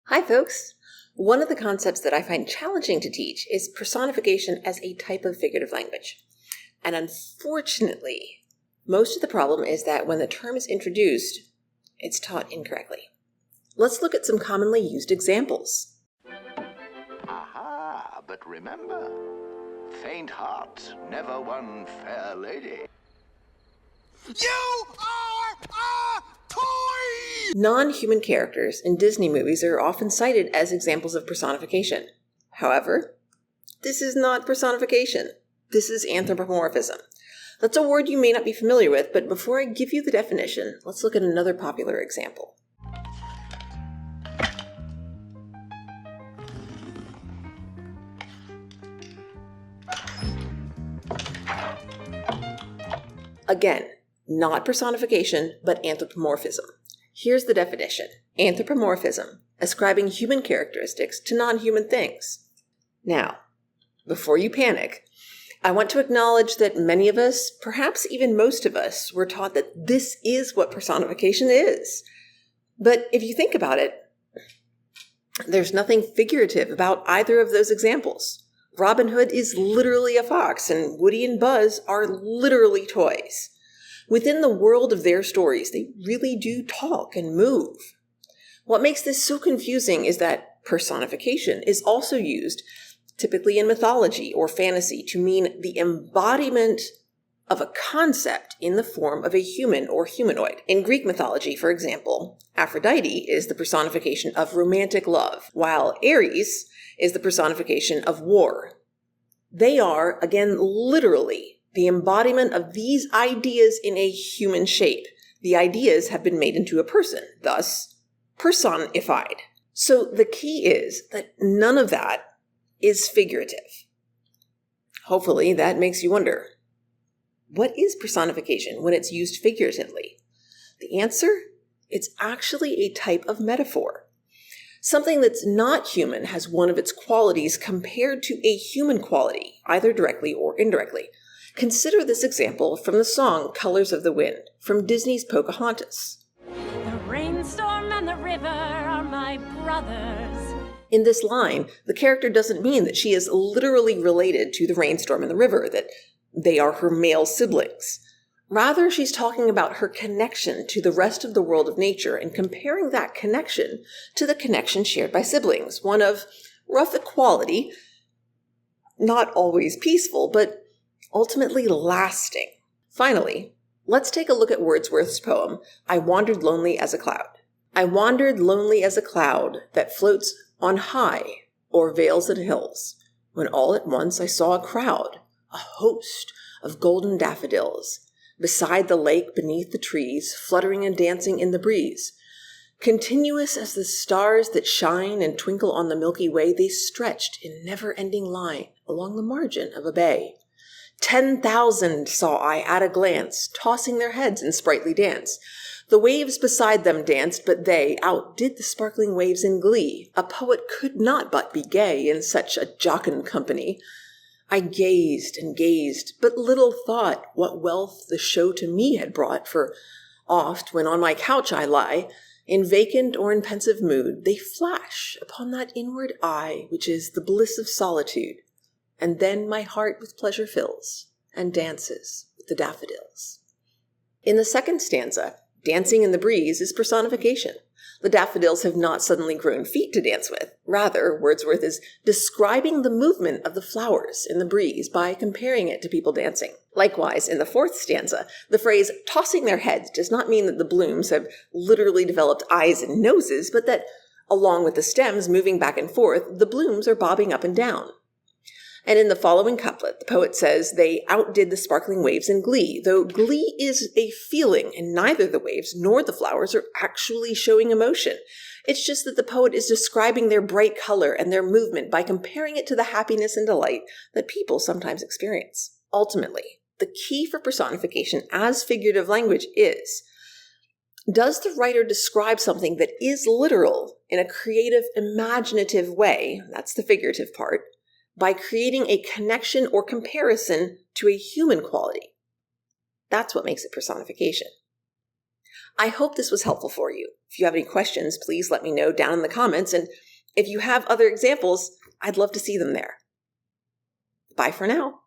Hi folks! One of the concepts that I find challenging to teach is personification as a type of figurative language. And unfortunately, most of the problem is that when the term is introduced, it's taught incorrectly. Let's look at some commonly used examples. Aha, but remember, faint heart never won fair lady. You are a toy! Non-human characters in Disney movies are often cited as examples of personification. However, this is not personification. This is anthropomorphism. That's a word you may not be familiar with, but before I give you the definition, let's look at another popular example. Again, not personification, but anthropomorphism. Here's the definition. Anthropomorphism, ascribing human characteristics to non-human things. Now, before you panic, I want to acknowledge that many of us, perhaps even most of us, were taught that this is what personification is. But if you think about it, there's nothing figurative about either of those examples. Robin Hood is literally a fox, and Woody and Buzz are literally toys. Within the world of their stories, they really do talk and move. What makes this so confusing is that personification is also used, typically in mythology or fantasy, to mean the embodiment of a concept in the form of a human or humanoid. In Greek mythology, for example, Aphrodite is the personification of romantic love, while Ares is the personification of war. They are, again, literally the embodiment of these ideas in a human shape. The ideas have been made into a person, thus personified. So the key is that none of that is figurative. Hopefully that makes you wonder, what is personification when it's used figuratively? The answer? It's actually a type of metaphor. Something that's not human has one of its qualities compared to a human quality, either directly or indirectly. Consider this example from the song Colors of the Wind from Disney's Pocahontas. The rainstorm and the river are my brothers. In this line, the character doesn't mean that she is literally related to the rainstorm and the river, that they are her male siblings. Rather, she's talking about her connection to the rest of the world of nature and comparing that connection to the connection shared by siblings, one of rough equality, not always peaceful, but ultimately lasting. Finally, let's take a look at Wordsworth's poem, I Wandered Lonely as a Cloud. I wandered lonely as a cloud that floats on high o'er vales and hills, when all at once I saw a crowd, a host of golden daffodils, beside the lake beneath the trees, fluttering and dancing in the breeze. Continuous as the stars that shine and twinkle on the Milky Way, they stretched in never-ending line along the margin of a bay. 10,000 saw I at a glance, tossing their heads in sprightly dance. The waves beside them danced, but they outdid the sparkling waves in glee. A poet could not but be gay in such a jocund company. I gazed and gazed, but little thought what wealth the show to me had brought, for oft, when on my couch I lie, in vacant or in pensive mood, they flash upon that inward eye which is the bliss of solitude. And then my heart with pleasure fills, and dances with the daffodils. In the second stanza, dancing in the breeze is personification. The daffodils have not suddenly grown feet to dance with. Rather, Wordsworth is describing the movement of the flowers in the breeze by comparing it to people dancing. Likewise, in the fourth stanza, the phrase tossing their heads does not mean that the blooms have literally developed eyes and noses, but that, along with the stems moving back and forth, the blooms are bobbing up and down. And in the following couplet, the poet says they outdid the sparkling waves in glee, though glee is a feeling, and neither the waves nor the flowers are actually showing emotion. It's just that the poet is describing their bright color and their movement by comparing it to the happiness and delight that people sometimes experience. Ultimately, the key for personification as figurative language is, does the writer describe something that is literal in a creative, imaginative way, that's the figurative part, by creating a connection or comparison to a human quality? That's what makes it personification. I hope this was helpful for you. If you have any questions, please let me know down in the comments. And if you have other examples, I'd love to see them there. Bye for now.